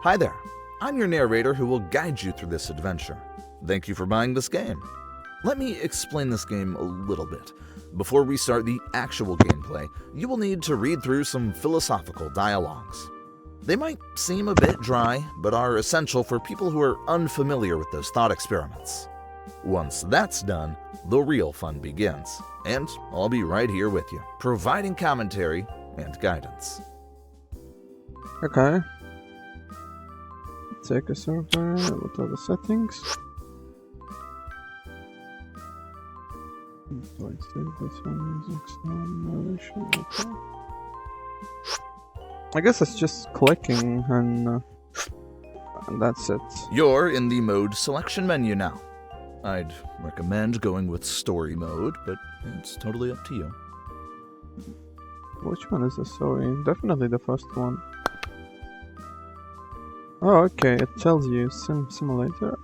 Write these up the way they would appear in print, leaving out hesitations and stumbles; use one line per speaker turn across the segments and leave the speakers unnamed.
Hi there, I'm your narrator who will guide you through this adventure. Thank you for buying this game. Let me explain this game a little bit. Before we start the actual gameplay, you will need to read through some philosophical dialogues. They might seem a bit dry, but are essential for people who are unfamiliar with those thought experiments. Once that's done, the real fun begins, and I'll be right here with you, providing commentary and guidance.
Okay. Take a survey. What are the settings? I guess it's just clicking and that's it.
You're in the mode selection menu now. I'd recommend going with story mode, but it's totally up to you.
Which one is the story? Definitely the first one. Oh, okay, it tells you simulator.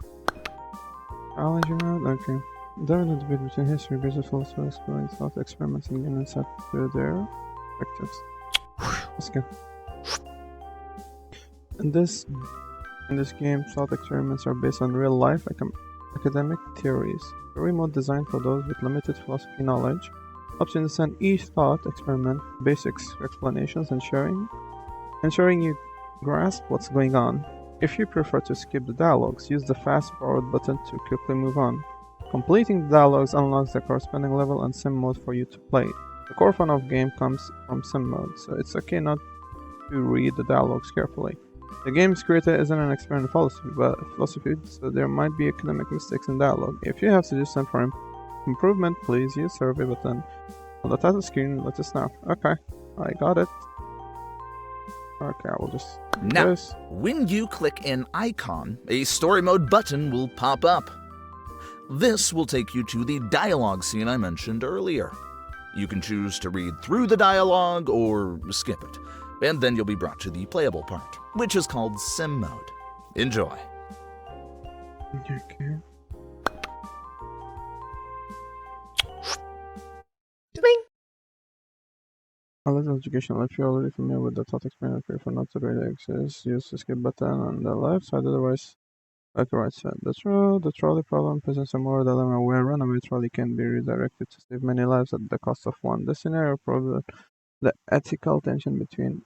Biology mode, okay. Definitely debate between history, business, philosophy, exploring thought, experiments, and getting set to their perspectives. Let's go. In this game, thought experiments are based on real-life academic theories. Story mode designed for those with limited philosophy knowledge helps you understand each thought experiment, basics, explanations, and ensuring you grasp what's going on. If you prefer to skip the dialogues, use the fast forward button to quickly move on. Completing the dialogues unlocks the corresponding level and sim mode for you to play. The core fun of the game comes from sim mode, so it's okay not to read the dialogues carefully. The game's creator isn't an expert in philosophy, so there might be academic mistakes in dialogue. If you have suggestions for improvement, please use the survey button on the title screen. Let us know. Okay, I got it. Okay, I will just do
Now,
this.
when you click an icon, a story mode button will pop up. This will take you to the dialogue scene I mentioned earlier. You can choose to read through the dialogue or skip it, and then you'll be brought to the playable part, which is called sim mode. Enjoy.
Okay. A little education. If you're already familiar with the thought experiment, prefer not to read exist. Use the skip button on the left side, otherwise, like the right side. The trolley problem presents a moral dilemma where runaway trolley can be redirected to save many lives at the cost of one. This scenario proves the ethical tension between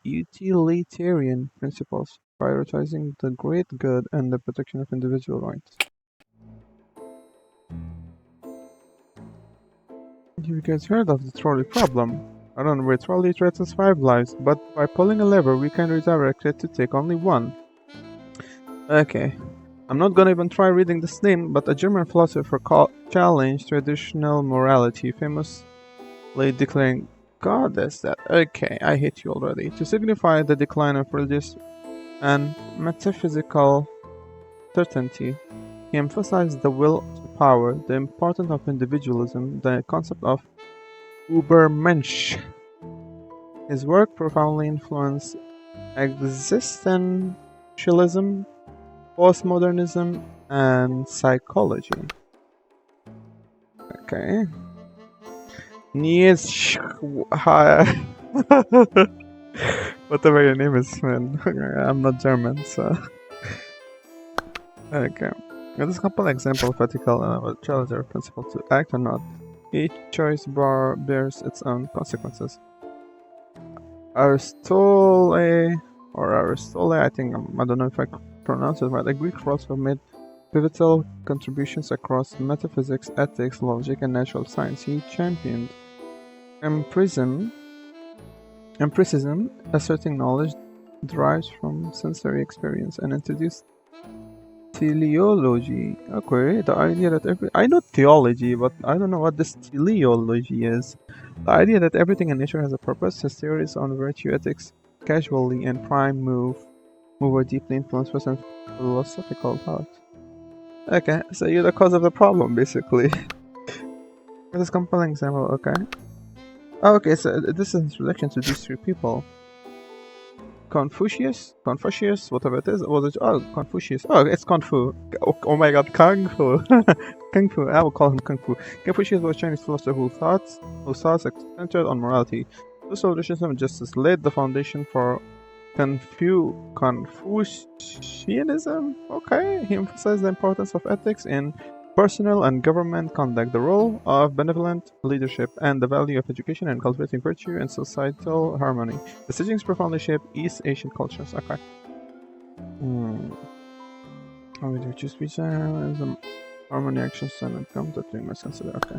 utilitarian principles, prioritizing the great good and the protection of individual rights. Have you guys heard of the trolley problem? A runaway trolley threatens 5 lives, but by pulling a lever we can redirect it to take only 1. Okay, I'm not gonna even try reading this name, but a German philosopher challenged traditional morality, famously declaring, God is that. Okay, I hate you already. To signify the decline of religious and metaphysical certainty, he emphasized the will to power, the importance of individualism, the concept of Übermensch. His work profoundly influenced existentialism, postmodernism, and psychology. Okay. Nietzsche. Whatever your name is, man. I'm not German, so. Okay. This is a couple example of ethical challenge or principle to act or not. Each choice bears its own consequences. Aristotle, I think, I don't know if I pronounce it right. A Greek philosopher made pivotal contributions across metaphysics, ethics, logic, and natural science. He championed empiricism, asserting knowledge derives from sensory experience, and introduced teleology. Okay, the idea that I know theology, but I don't know what this teleology is. The idea that everything in nature has a purpose. His theories on virtue ethics, casually and prime move were deeply influenced Western philosophical thought. Okay, so you're the cause of the problem, basically. This is a compelling example. Okay. Oh, okay, so this is an introduction to these 3 people. Confucius, whatever it is. Was it? Oh, Confucius. Oh, it's Kung Fu. Oh my God, Kung Fu. Kung Fu. I will call him Kung Fu. Confucius was a Chinese philosopher whose thoughts centered on morality. Social justice and justice laid the foundation for Confucianism. Okay, he emphasized the importance of ethics in personal and government conduct, the role of benevolent leadership, and the value of education and cultivating virtue and societal harmony. The teachings profoundly shape East Asian cultures. Okay. How would you choose speech? Harmony actions and come to doing my sensitive. Okay.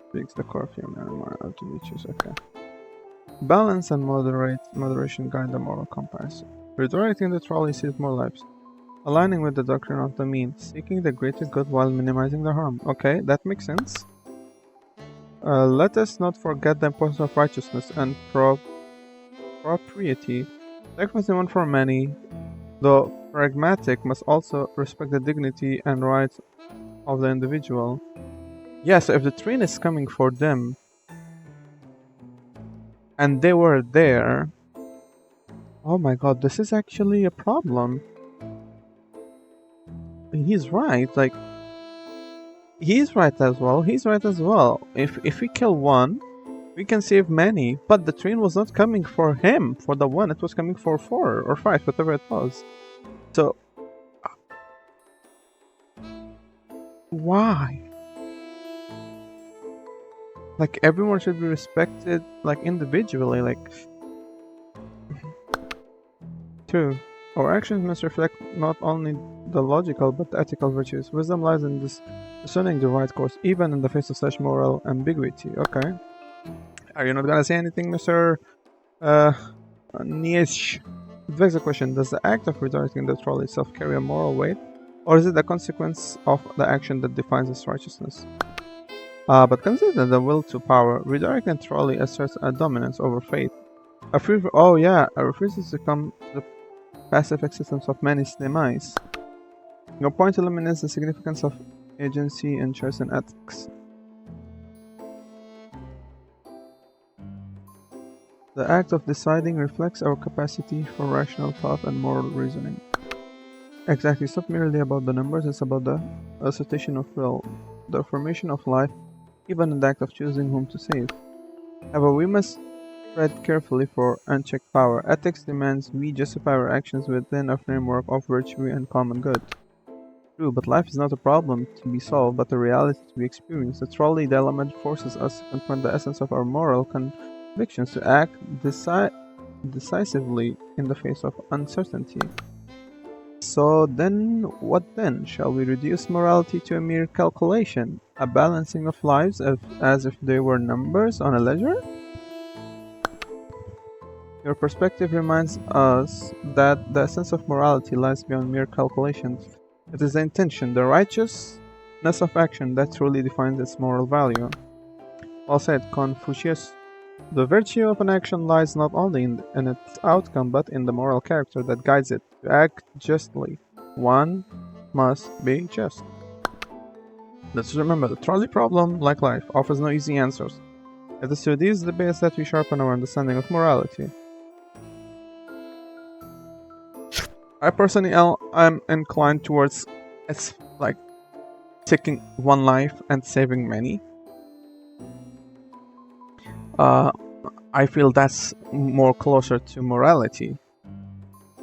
Speaks the core human. How do we choose? Okay. Balance and moderation guide the moral compass. Redirecting the trolley saves more lives. Aligning with the doctrine of the mean, seeking the greater good while minimizing the harm. Okay, that makes sense. Let us not forget the importance of righteousness and propriety. Sacrificing one for many, though pragmatic, must also respect the dignity and rights of the individual. Yeah, so if the train is coming for them, and they were there, oh my god, this is actually a problem. He's right, like, he's right as well, If we kill one, we can save many, but the train was not coming for him, for the one, it was coming for 4 or 5, whatever it was. So, why? Like, everyone should be respected, like, individually, like... 2. Our actions must reflect not only the logical but the ethical virtues. Wisdom lies in discerning the right course, even in the face of such moral ambiguity. Okay. Are you not gonna say anything, Mr. Nietzsche? It begs the question, does the act of redirecting the trolley itself carry a moral weight? Or is it the consequence of the action that defines its righteousness? But consider the will to power. Redirecting the trolley asserts a dominance over fate. Refuses to come to the passive existence of many demise. Your point eliminates the significance of agency and choice in ethics. The act of deciding reflects our capacity for rational thought and moral reasoning. Exactly, it's not merely about the numbers, it's about the assertion of will, the affirmation of life, even in the act of choosing whom to save. However, we must tread carefully for unchecked power. Ethics demands we justify our actions within a framework of virtue and common good. True, but life is not a problem to be solved, but a reality to be experienced. The trolley dilemma forces us to confront the essence of our moral convictions, to act decisively in the face of uncertainty. So then, what then? Shall we reduce morality to a mere calculation? A balancing of lives as if they were numbers on a ledger? Your perspective reminds us that the essence of morality lies beyond mere calculations. It is the intention, the righteousness of action that truly defines its moral value. Well said, Confucius. The virtue of an action lies not only in its outcome, but in the moral character that guides it. To act justly, one must be just. Let's remember, the trolley problem, like life, offers no easy answers. It is through these debates that we sharpen our understanding of morality. I personally am inclined towards it's like taking one life and saving many. I feel that's more closer to morality,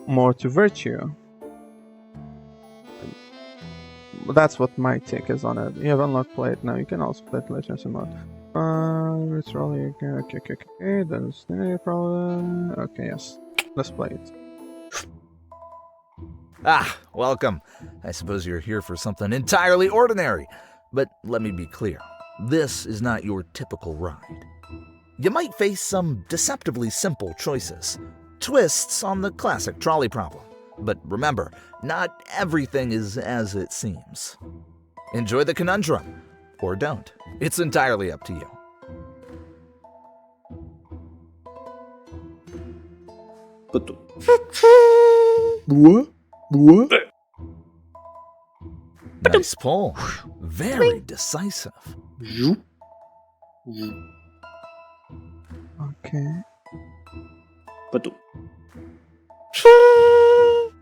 more to virtue. That's what my take is on it. You have unlocked play it now. You can also play it later in mode. It's really okay. That's the problem. Okay, yes. Let's play it.
Ah, welcome. I suppose you're here for something entirely ordinary. But let me be clear. This is not your typical ride. You might face some deceptively simple choices. Twists on the classic trolley problem. But remember, not everything is as it seems. Enjoy the conundrum. Or don't. It's entirely up to you.
What?
Nice pull. Very decisive.
Okay.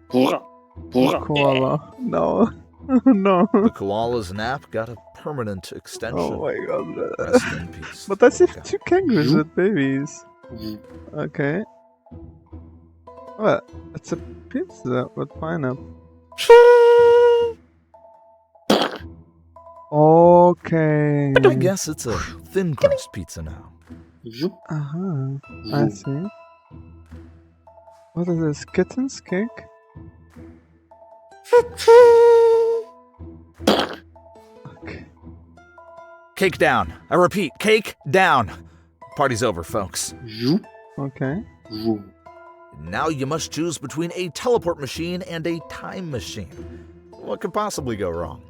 Koala. No. No.
The koala's nap got a permanent extension.
Oh my god.
Rest in peace.
But that's if two kangaroos with babies. Okay. What? It's a pizza with pineapple. Okay.
I guess it's a thin crust pizza now.
Uh-huh. I see. What is this? Kitten's cake? Okay.
Cake down. I repeat, cake down. Party's over, folks.
Okay.
Now you must choose between a teleport machine and a time machine. What could possibly go wrong?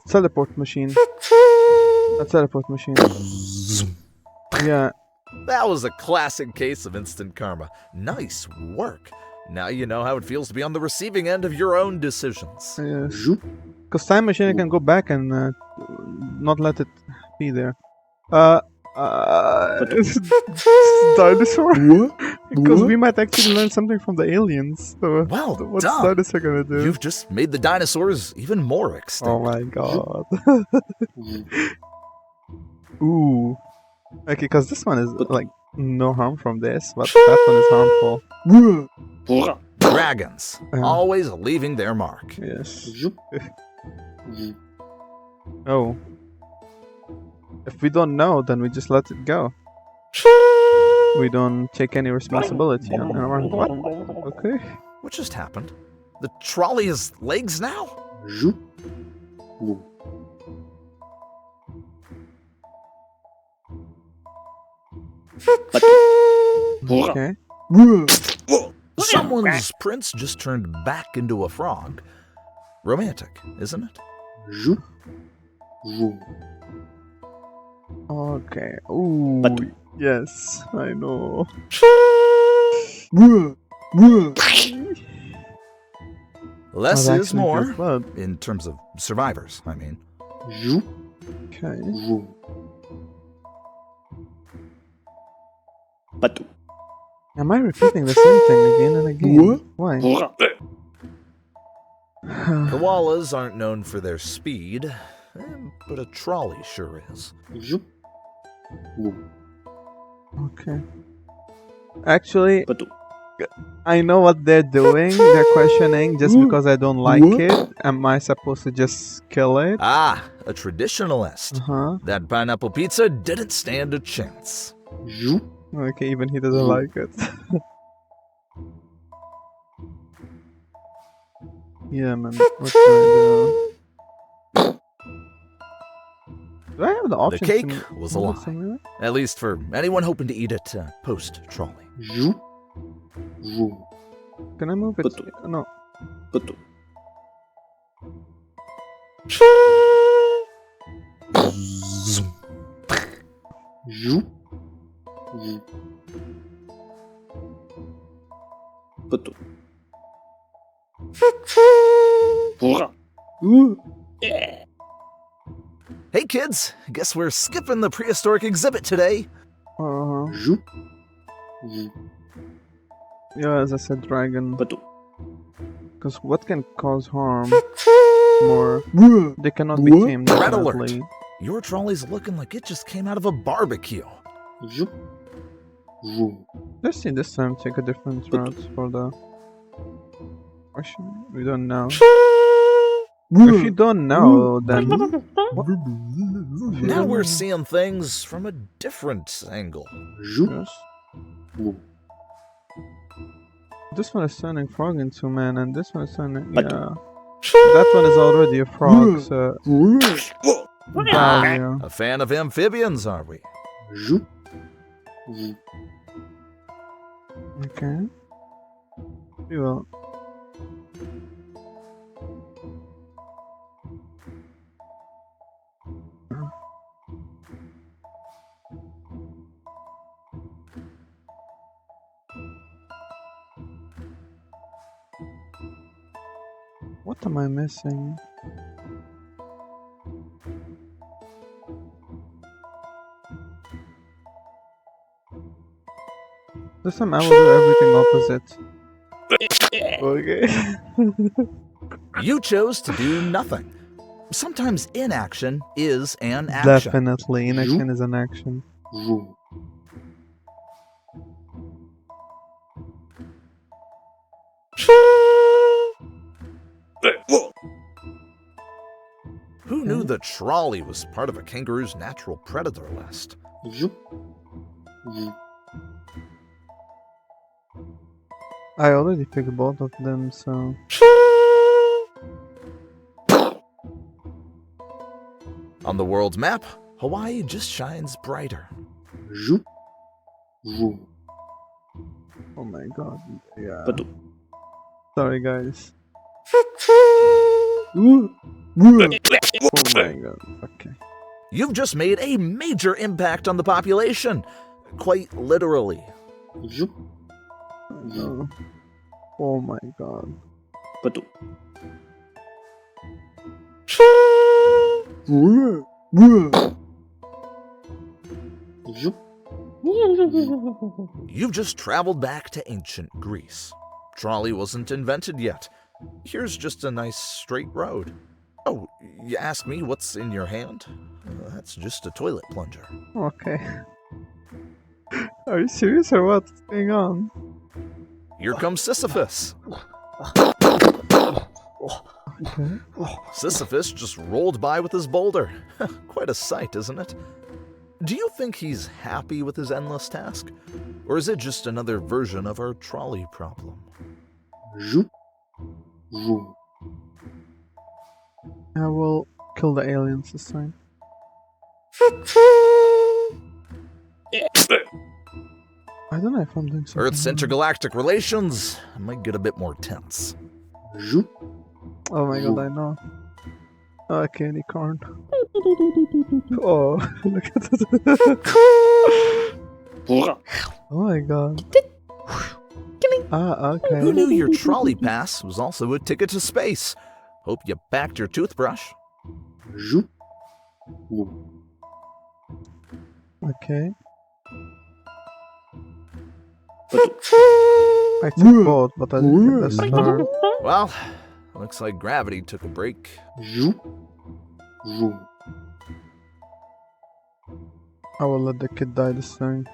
Teleport machine. A teleport machine. Yeah.
That was a classic case of instant karma. Nice work. Now you know how it feels to be on the receiving end of your own decisions.
Yes. Because time machine, I can go back and not let it be there. It's dinosaur. Because we might actually learn something from the aliens. So
Well
what's
done.
dinosaur gonna do?
You've just made the dinosaurs even more extinct.
Oh my god. Ooh. Okay, because this one is like no harm from this, but that one is harmful.
Dragons, always leaving their mark.
Yes. Oh. If we don't know, then we just let it go. We don't take any responsibility on our what? Okay.
What just happened? The trolley has legs now?
Okay.
Someone's prince just turned back into a frog. Romantic, isn't it?
Okay. Ooh. Yes, I know.
Less
I've
is
actually
more,
got blood.
in terms of survivors, I mean.
Okay. Am I repeating the same thing again and again? Why?
Koalas aren't known for their speed, but a trolley sure is.
Okay. Actually, I know what they're doing. They're questioning just because I don't like it. Am I supposed to just kill it?
Ah, a traditionalist.
Uh-huh.
That pineapple pizza didn't stand a chance.
Okay, even he doesn't like it. Yeah, man. What can I do? Do I have the option
The cake
to
was a
move it
lie.
somewhere?
At least for anyone hoping to eat it post-trolley.
Can I move it? No.
Hey kids, guess we're skipping the prehistoric exhibit today.
Uh-huh. Yeah, as I said, dragon. Because what can cause harm more? They cannot be tamed.
Red alert.
Definitely.
Your trolley's looking like it just came out of a barbecue.
Let's see this time take a different route for the question. We don't know. If you don't know, then
Now we're seeing things from a different angle.
yes. This one is turning frog into man, and this one is turning yeah. That one is already a frog, so value.
A fan of amphibians, are we?
Okay. We will. What am I missing? This time I will do everything opposite. Okay.
You chose to do nothing. Sometimes inaction is an action.
Definitely, inaction is an action.
knew the trolley was part of a kangaroo's natural predator list?
I already picked both of them, so...
On the world's map, Hawaii just shines brighter.
Oh my god, yeah. Sorry guys. Oh my god, okay.
You've just made a major impact on the population. Quite literally.
No. Oh my god.
You've just traveled back to ancient Greece. Trolley wasn't invented yet. Here's just a nice straight road. Oh, you ask me what's in your hand? That's just a toilet plunger.
Okay. Are you serious or what? What's going on?
Here comes Sisyphus.
Okay.
Sisyphus just rolled by with his boulder. Quite a sight, isn't it? Do you think he's happy with his endless task? Or is it just another version of our trolley problem?
I will kill the aliens this time. I don't know if I'm doing something.
Earth's intergalactic relations might get a bit more tense.
Oh my god, I know. Oh, candy corn. Oh, look at it. Oh my god. Ah, okay.
Who knew your trolley pass was also a ticket to space? Hope you packed your toothbrush.
Okay. I took both, but I didn't get the star.
Well, looks like gravity took a break.
I will let the kid die this time.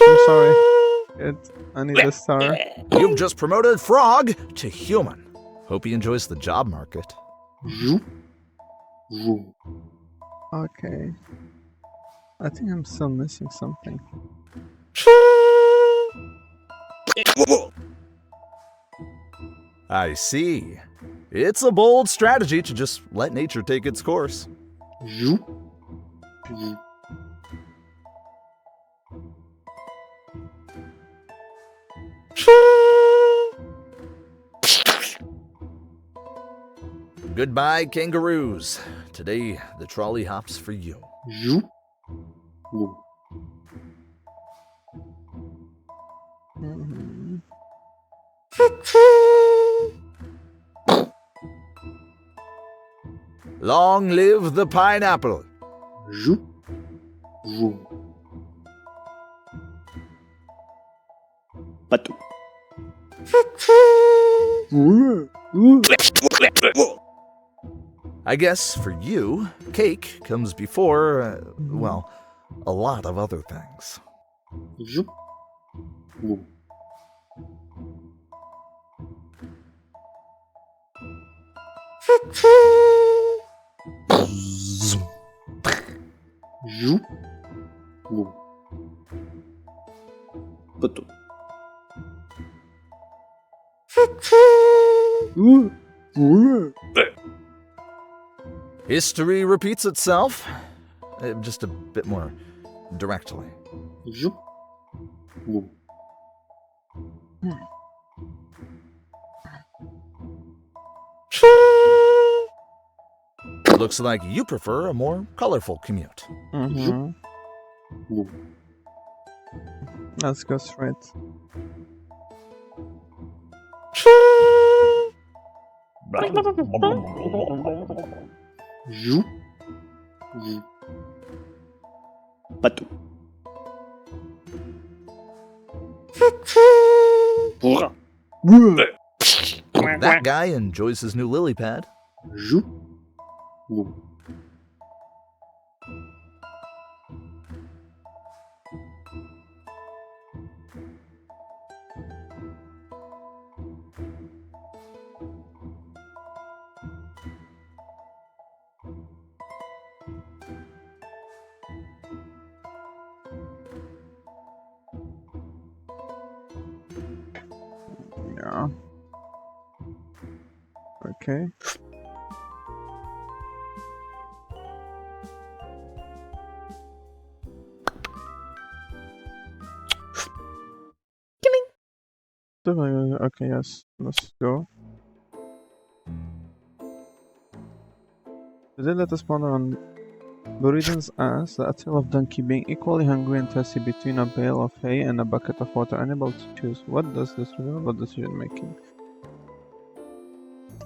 I'm sorry. Kid, I need a star.
You've just promoted Frog to human. Hope he enjoys the job market.
Okay. I think I'm still missing something.
I see. It's a bold strategy to just let nature take its course. Goodbye, kangaroos. Today, the trolley hops for you.
Mhm.
Long live the pineapple. I guess for you, cake comes before, well, a lot of other things. History repeats itself, just a bit more directly. Looks like you prefer a more colorful commute.
Mhm. Let's go straight.
That guy enjoys his new lily pad.
Yeah. Okay. Okay, yes. Let's go. Today let us ponder on Buridan's ass, the tale of donkey being equally hungry and thirsty between a bale of hay and a bucket of water, unable to choose. What does this reveal about decision making?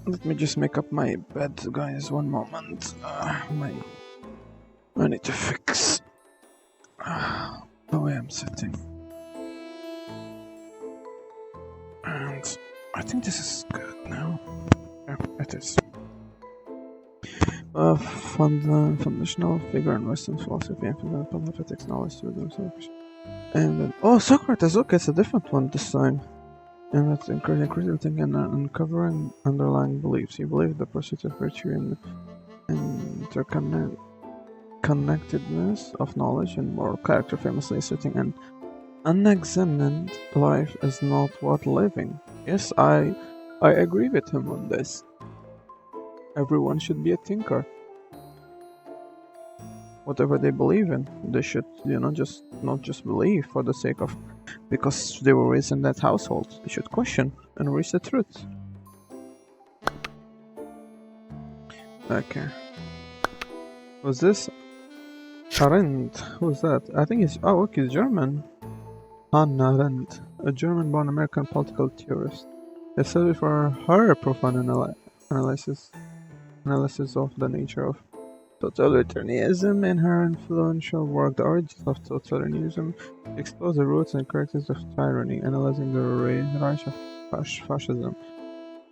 Let me just make up my bed, guys. One moment. I need to fix the way I'm sitting. And I think this is good now. Yeah, it is. Foundational figure in Western philosophy and fundamental ethics knowledge to themselves. And then, oh, Socrates, okay, it's a different one this time. And that's encouraging critical thinking and uncovering underlying beliefs. He believed the pursuit of virtue and interconnectedness of knowledge and moral character, famously asserting an unexamined life is not worth living. Yes, I agree with him on this. Everyone should be a thinker. Whatever they believe in, they should, not just believe for the sake of because they were raised in that household. They should question and reach the truth. Okay. Was this Arendt? Who's that? I think he's okay, he's German. Hannah Arendt, a German-born American political theorist. They studied for her profound analysis of the nature of totalitarianism. In her influential work, The Origins of Totalitarianism, explores the roots and characteristics of tyranny, analyzing the rise of fascism.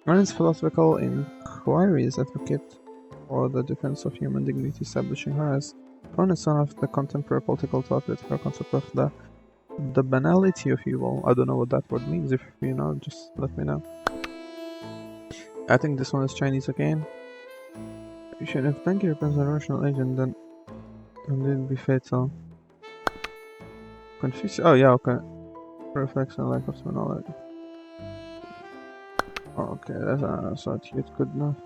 Arendt's philosophical inquiries advocate for the defense of human dignity, establishing her as cornerstone of the contemporary political thought with her concept of the banality of evil. I don't know what that word means. If you know, just let me know. I think this one is Chinese again. If donkey represents a rational agent, then it'll be fatal. Confucius. Oh yeah, okay. Reflects on lack of knowledge. Oh, okay, that's so it's good enough.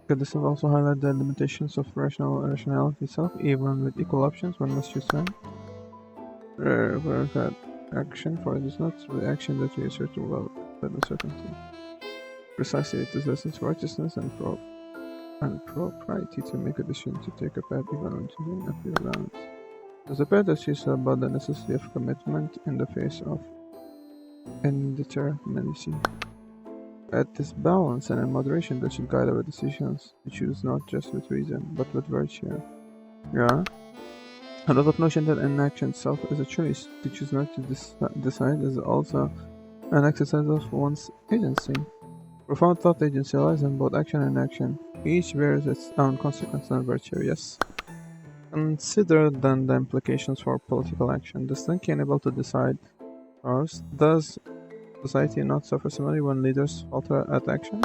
Could this also highlight the limitations of rationality itself, even with equal options? One must choose one. Action, for it is not the action that we assert to well, but the certainty. Precisely, it is the essence of righteousness and propriety to make a decision to take a path even when choosing a few rounds. There's a path that is about the necessity of commitment in the face of indeterminacy. At this balance and in moderation that should guide our decisions, we choose not just with reason, but with virtue. Yeah? A lot of notion that inaction itself is a choice. To choose not to decide is also an exercise of one's agency. Profound thought agency lies in both action and inaction. Each bears its own consequence and virtue, yes. Consider then the implications for political action. Does thinking unable to decide first? Does society not suffer similarly when leaders falter at action?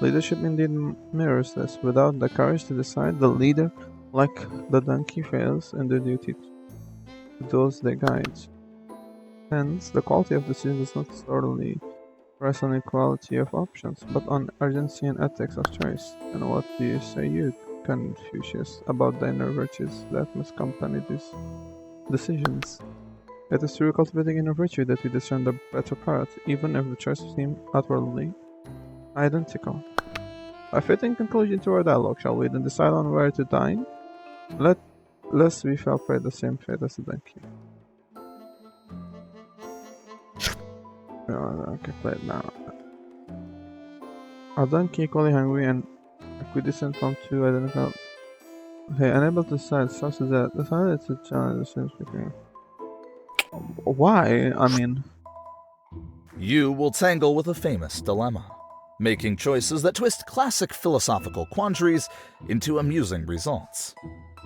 Leadership indeed mirrors this. Without the courage to decide, the leader, like the donkey, fails in their duty to those they guide. Hence, the quality of decisions does not solely rest on equality of options, but on urgency and ethics of choice. And what do you say, you, Confucius, about the inner virtues that must accompany these decisions? It is through cultivating inner virtue that we discern the better path, even if the choices seem outwardly identical. A fitting conclusion to our dialogue, shall we then decide on where to dine? Lest we shall pay the same fate as the donkey. Okay, play it now. A donkey equally hungry and equidistant from two identical. Okay, unable to decide, such as that decided to challenge the same speaking. Why? I mean,
You will tangle with a famous dilemma, making choices that twist classic philosophical quandaries into amusing results.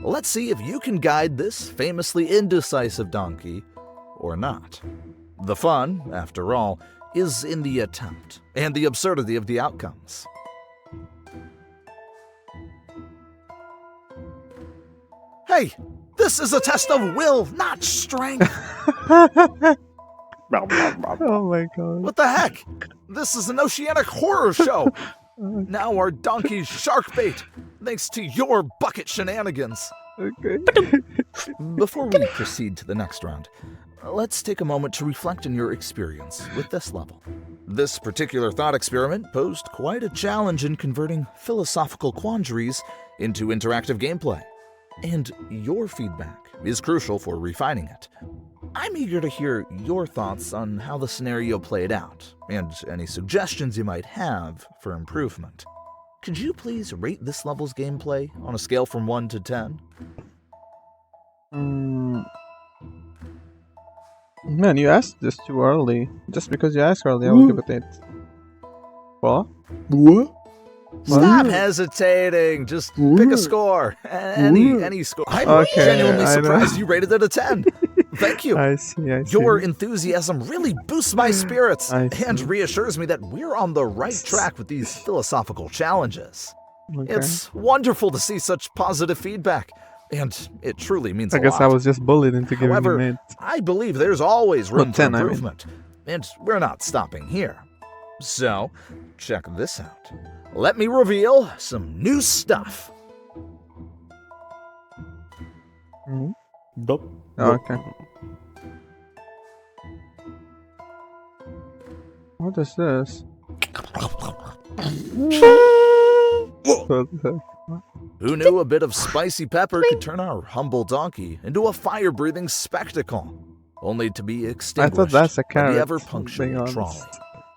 Let's see if you can guide this famously indecisive donkey or not. The fun, after all, is in the attempt and the absurdity of the outcomes. Hey, this is a test of will, not strength.
Oh my god.
What the heck? This is an oceanic horror show. Now our donkey's shark bait, thanks to your bucket shenanigans.
Okay.
Before we proceed to the next round, let's take a moment to reflect on your experience with this level. This particular thought experiment posed quite a challenge in converting philosophical quandaries into interactive gameplay, and your feedback is crucial for refining it. I'm eager to hear your thoughts on how the scenario played out, and any suggestions you might have for improvement. Could you please rate this level's gameplay on a scale from 1 to 10?
Man, you asked this too early. Just because you asked early, I will give it 8. What?
Stop hesitating. Just pick a score. Any score. I'm genuinely surprised you rated it a 10. Thank you.
I see.
Your enthusiasm really boosts my spirits and reassures me that we're on the right track with these philosophical challenges.
Okay.
It's wonderful to see such positive feedback, and it truly means a lot.
I guess I was just bullied into giving
However,
you 8.
I believe there's always room for
10, I mean.
improvement, and we're not stopping here. So, check this out. Let me reveal some new stuff.
Okay. What is this?
Who knew a bit of spicy pepper could turn our humble donkey into a fire-breathing spectacle, only to be
I
extinguished
thought that's a
by
carrot.
the ever-punctual trolley.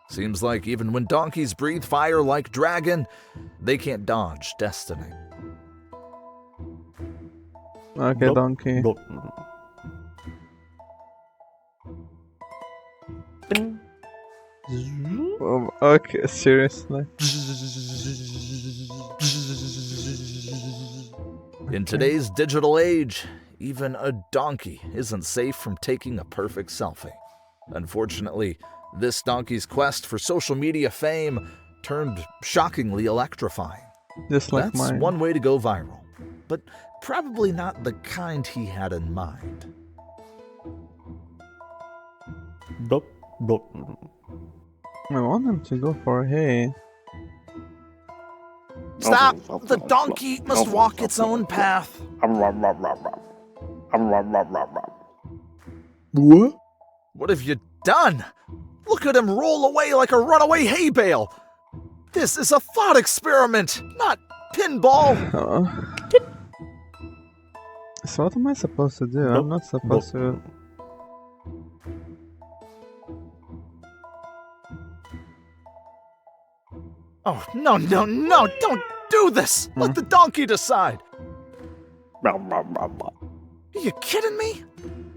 Seems like even when donkeys breathe fire like dragon, they can't dodge destiny.
Okay, donkey. Okay, seriously.
In today's digital age, even a donkey isn't safe from taking a perfect selfie. Unfortunately, this donkey's quest for social media fame turned shockingly electrifying.
Just like
That's
mine.
one way to go viral, but probably not the kind he had in mind.
I want him to go for hay.
Stop! The donkey must walk its own path.
What?
What have you done? Look at him roll away like a runaway hay bale. This is a thought experiment, not pinball.
So what am I supposed to do? I'm not supposed to...
Oh, no, don't do this. Let the donkey decide. Are you kidding me?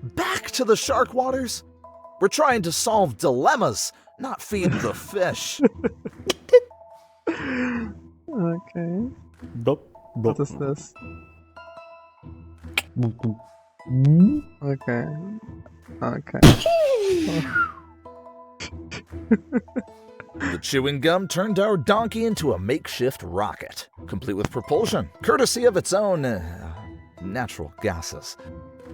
Back to the shark waters? We're trying to solve dilemmas, not feed the fish.
Okay. What is this? Okay.
The chewing gum turned our donkey into a makeshift rocket, complete with propulsion, courtesy of its own natural gases.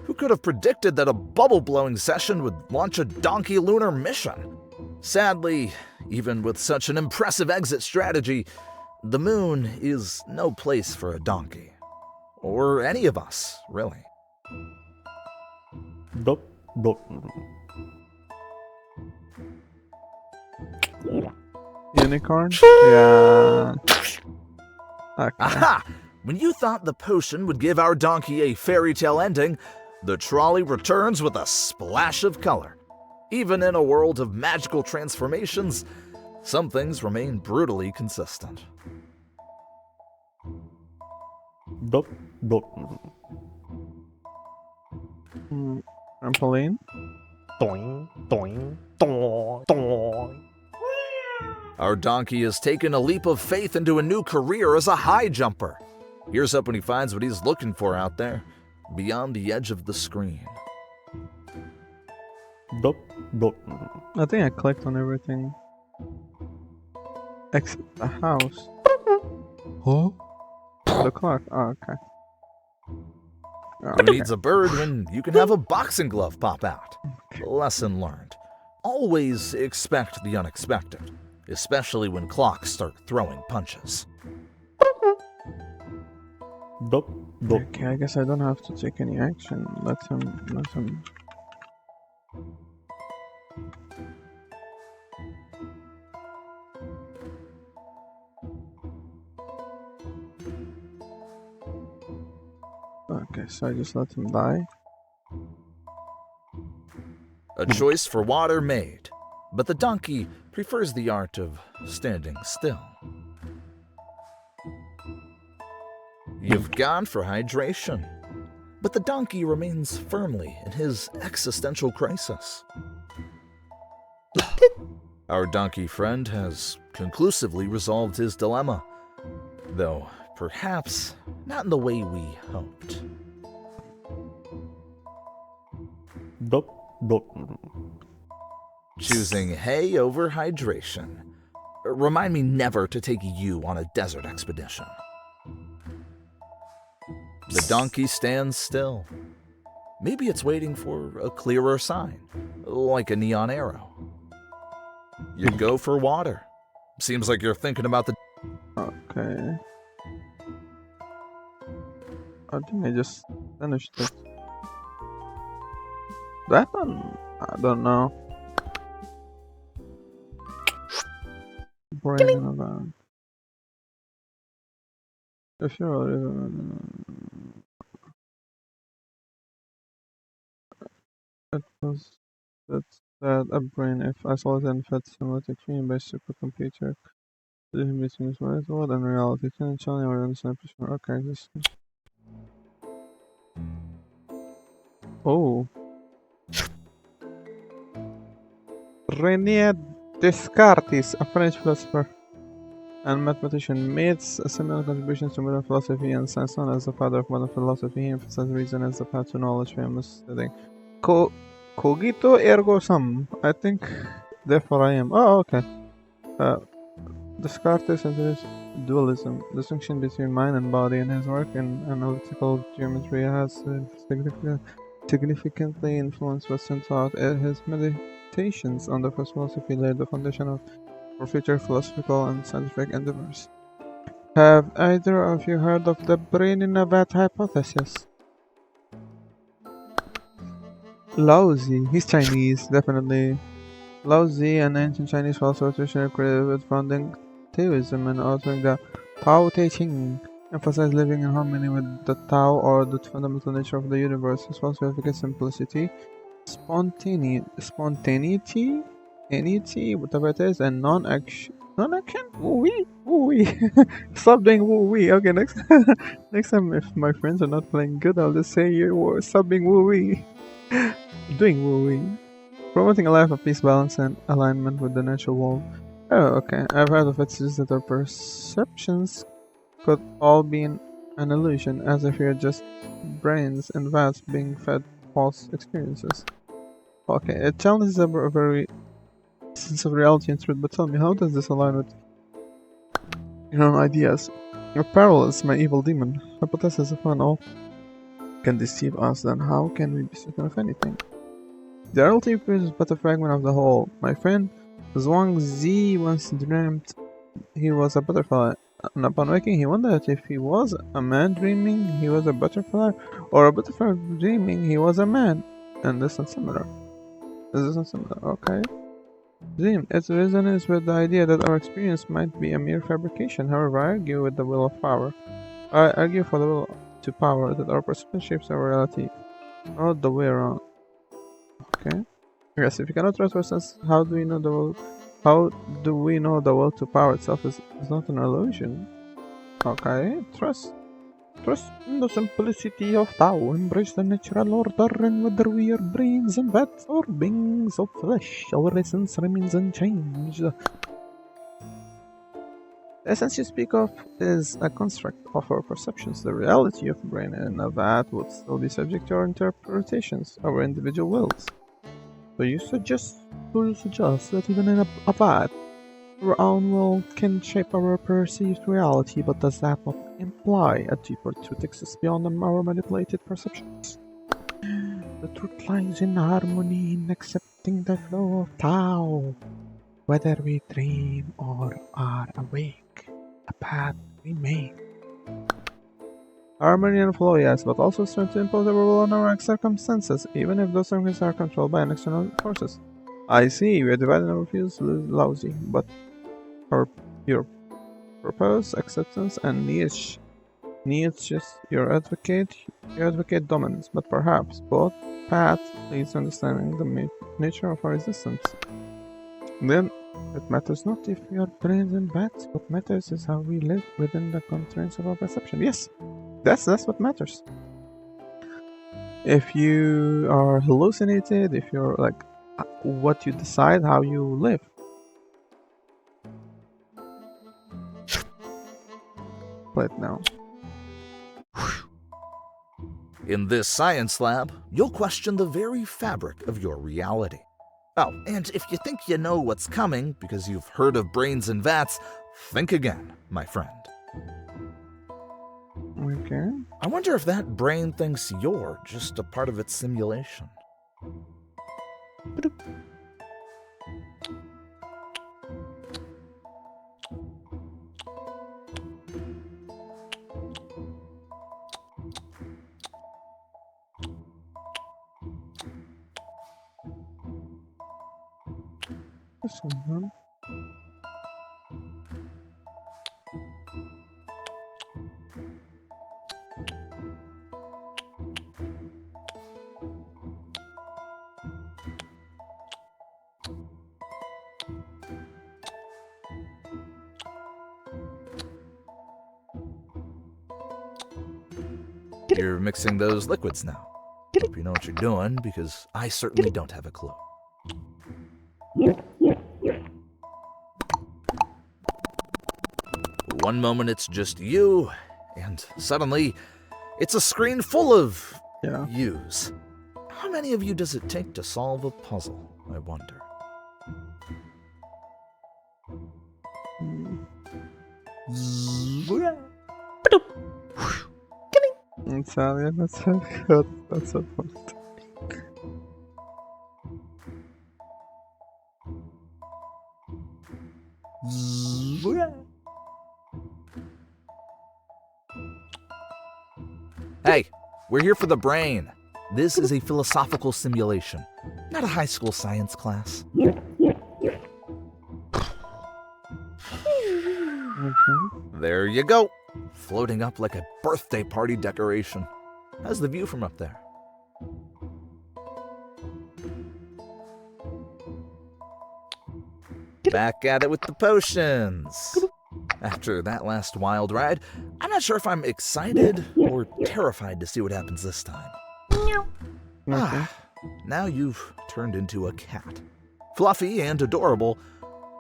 Who could have predicted that a bubble-blowing session would launch a donkey lunar mission? Sadly, even with such an impressive exit strategy, the moon is no place for a donkey. Or any of us, really.
Unicorn? Yeah. Okay.
Aha! When you thought the potion would give our donkey a fairy tale ending, the trolley returns with a splash of color. Even in a world of magical transformations, some things remain brutally consistent.
Trampoline?
Our donkey has taken a leap of faith into a new career as a high jumper. Here's hoping he finds what he's looking for out there, beyond the edge of the screen.
I think I clicked on everything. Except the house. Huh? The clock. Oh, okay.
Who needs a bird when you can have a boxing glove pop out? Lesson learned. Always expect the unexpected, especially when clocks start throwing punches.
Okay, I guess I don't have to take any action. Let him. Okay, so I just let him die.
A choice for water made, but the donkey prefers the art of standing still. You've gone for hydration, but the donkey remains firmly in his existential crisis. Our donkey friend has conclusively resolved his dilemma, though perhaps not in the way we hoped. Choosing hay over hydration. Remind me never to take you on a desert expedition. The donkey stands still. Maybe it's waiting for a clearer sign, like a neon arrow. You go for water. Seems like you're thinking about the...
Okay. I think I just finished it. That one? I don't know. Brain of a... If you're... It was... That's that a brain if isolated and fed simulated created by supercomputer. The difference between this world and reality. Can challenge our understanding of okay, this... Oh. René Descartes, a French philosopher and mathematician, made a similar contributions to modern philosophy and science. Known as the father of modern philosophy, he emphasized reason as the path to knowledge, famous studying. Cogito ergo sum. I think, therefore I am. Oh, okay. Descartes introduced dualism, distinction between mind and body, in his work in analytical geometry has significantly influenced Western thought. His meditations on the first philosophy laid the foundation for future philosophical and scientific endeavors. Have either of you heard of the brain in a vat hypothesis? Laozi, he's Chinese, definitely. Laozi, an ancient Chinese philosopher, traditionally credited with founding Taoism and authoring the Tao Te Ching, emphasized living in harmony with the Tao, or the fundamental nature of the universe. His philosophy advocates simplicity, spontaneity, whatever it is, and non-action. Non-action? Woo-wee? Stop doing woo-wee. Okay, next next time if my friends are not playing good, I'll just say you stop being woo-wee. Doing woo-wee. Promoting a life of peace, balance, and alignment with the natural world. Oh, okay. I've heard of it suggests that our perceptions could all be an illusion, as if we are just brains and vats being fed false experiences. Okay, it challenges a very sense of reality and truth, but tell me, how does this align with your own ideas? Your parallels, my evil demon. Hypothesis upon all can deceive us, then how can we be certain of anything? The reality is but a fragment of the whole. My friend Zhuang Zi once dreamt he was a butterfly, and upon waking he wondered if he was a man dreaming he was a butterfly, or a butterfly dreaming he was a man. And this is similar. Okay. Zim, it resonates with the idea that our experience might be a mere fabrication. However, I argue with the will of power. I argue for the will to power that our perception shapes our reality, not the way around. Okay. Yes, if you cannot trust ourselves, how do we know the will? How do we know the will to power itself is not an illusion? Okay, trust in the simplicity of Tao. Embrace the natural order, and whether we are brains and vats or beings of flesh, our essence remains unchanged. The essence you speak of is a construct of our perceptions. The reality of brain and a vat would still be subject to our interpretations, our individual wills. So you suggest that even in a vat, our own will can shape our perceived reality, but does that not imply a deeper truth exists beyond our manipulated perceptions? The truth lies in harmony, in acceptance Accepting the flow of Tao. Whether we dream or are awake, a path we make. Harmony and flow, yes, but also strength to impose our will on our circumstances, even if those circumstances are controlled by external forces. I see, we are divided our views lousy, but your purpose, acceptance, and niche. You advocate dominance, but perhaps both paths leads to understanding the nature of our existence. Then, it matters not if we are brains and bats. What matters is how we live within the constraints of our perception. Yes, that's what matters. If you are hallucinated, if you're like, what you decide, how you live. Play it now.
In this science lab, you'll question the very fabric of your reality. Oh, and if you think you know what's coming because you've heard of brains and vats, think again, my friend.
Okay.
I wonder if that brain thinks you're just a part of its simulation.
This one.
You're mixing those liquids now. Hope you know what you're doing, because I certainly don't have a clue. One moment it's just you, and suddenly it's a screen full of yous. How many of you does it take to solve a puzzle, I wonder?
Italian, that's so good. That's so fun.
Hey, we're here for the brain. This is a philosophical simulation, not a high school science class. There you go, floating up like a birthday party decoration. How's the view from up there? Back at it with the potions. After that last wild ride, I'm not sure if I'm excited or terrified to see what happens this time. Now you've turned into a cat. Fluffy and adorable,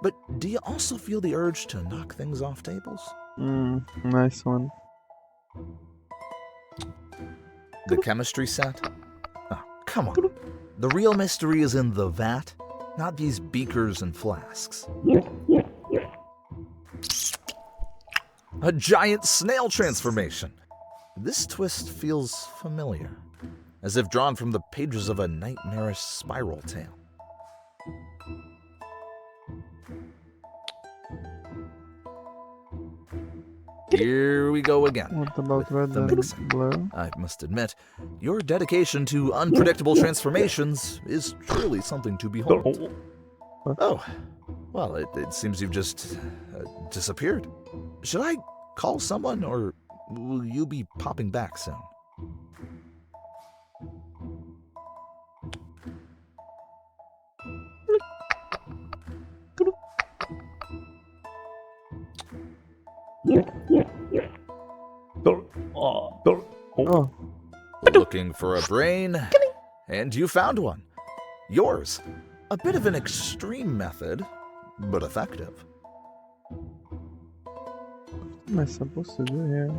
but do you also feel the urge to knock things off tables?
Nice one.
The chemistry set? Oh, come on. The real mystery is in the vat, not these beakers and flasks. A giant snail transformation. This twist feels familiar, as if drawn from the pages of a nightmarish spiral tale. Here we go again.
What about red and blue?
I must admit, your dedication to unpredictable transformations is truly something to behold. Oh, well, it seems you've just disappeared. Should I call someone, or will you be popping back soon?
Oh.
Looking for a brain, and you found one. Yours. A bit of an extreme method, but effective.
What am I supposed to do here?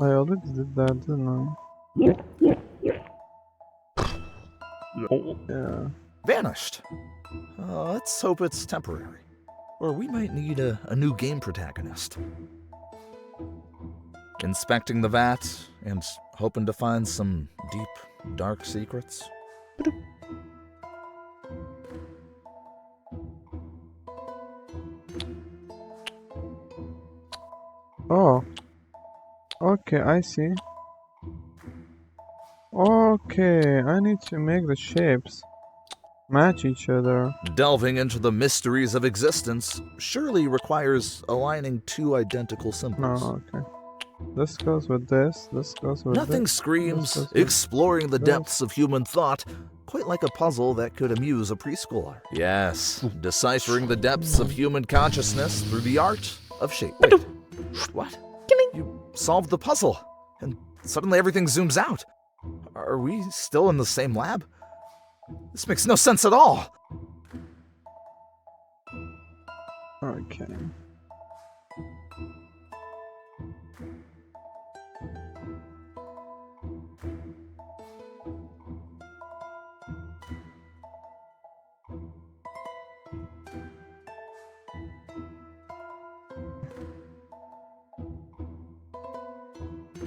I already did that, didn't I? Yeah.
Vanished. Let's hope it's temporary. Or we might need a new game protagonist. Inspecting the vat and hoping to find some deep, dark secrets.
Oh. Okay, I see. Okay, I need to make the shapes match each other.
Delving into the mysteries of existence surely requires aligning two identical symbols.
No, okay. This goes with this goes with
Nothing
this.
screams
This goes with
exploring the
this.
depths of human thought quite like a puzzle that could amuse a preschooler. Yes, deciphering the depths of human consciousness through the art of shape. Wait, what? You solved the puzzle, and suddenly everything zooms out. Are we still in the same lab? This makes no sense at all.
Okay.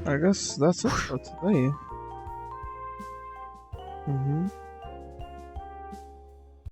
I guess that's it for today.